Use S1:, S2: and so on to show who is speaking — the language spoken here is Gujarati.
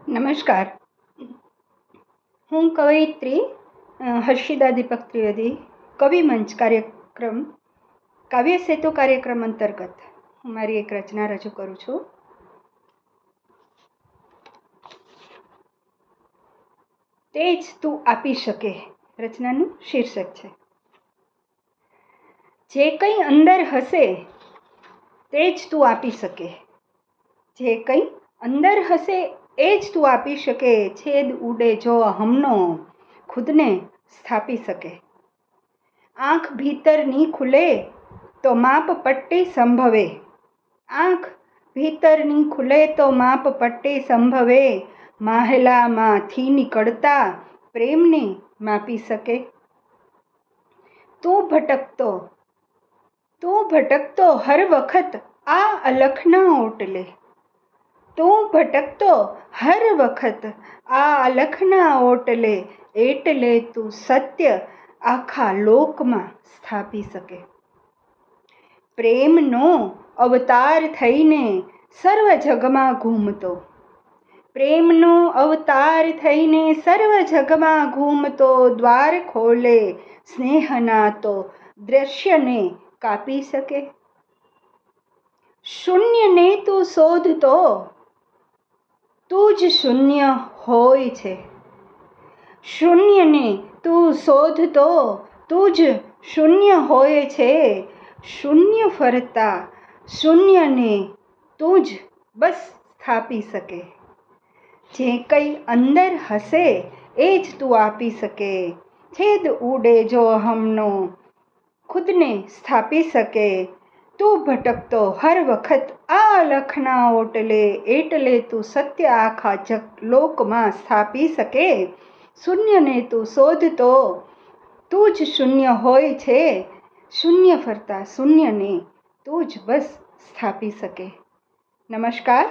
S1: નમસ્કાર. હું કવયિત્રી હર્ષિદા દીપક ત્રિવેદી કવિ મંચ કાર્યક્રમ કાવ્ય સેતુ કાર્યક્રમ અંતર્ગત હું મારી એક રચના રજૂ કરું છું. તે જ તું આપી શકે રચનાનું શીર્ષક છે. જે કંઈ અંદર હશે તે જ તું આપી શકે, જે કંઈ અંદર હશે એ જ તું આપી શકે. છેદ ઉડે જો અહમનો ખુદને સ્થાપી શકે. આંખ ભીતરની ખુલે તો માપ પટ્ટી સંભવે, આંખ ભીતરની ખુલે તો માપ પટ્ટી સંભવે. માહેલામાંથી નીકળતા પ્રેમને માપી શકે. તું ભટકતો હર વખત આ અલખના ઓટલે, તું ભટકતો હર વખત આ અલખના ઓટલે, એટલે તું સત્ય આખા લોકમાં સ્થાપી શકે. પ્રેમનો અવતાર થઈને સર્વ જગમાં ઘૂમતો, પ્રેમનો અવતાર થઈને સર્વ જગમાં ઘૂમતો, દ્વાર ખોલે સ્નેહના તો દ્રશ્યને કાપી શકે. શૂન્યને તું શોધતો તું જ શૂન્ય હોય છે, શૂન્યને તું શોધતો તું જ શૂન્ય હોય છે. શૂન્ય ફરતા શૂન્યને તું જ બસ સ્થાપી શકે. જે કંઈ અંદર હશે એ જ તું આપી શકે. છેદ ઉડે જો અહમનો ખુદને સ્થાપી શકે. તું ભટકતો હર વખત આ અલખના ઓટલે, એટલે તું સત્ય આખા લોકમાં સ્થાપી શકે. શૂન્યને તું શોધતો તું જ શૂન્ય હોય છે, શૂન્ય ફરતા શૂન્યને તું જ બસ સ્થાપી શકે. નમસ્કાર.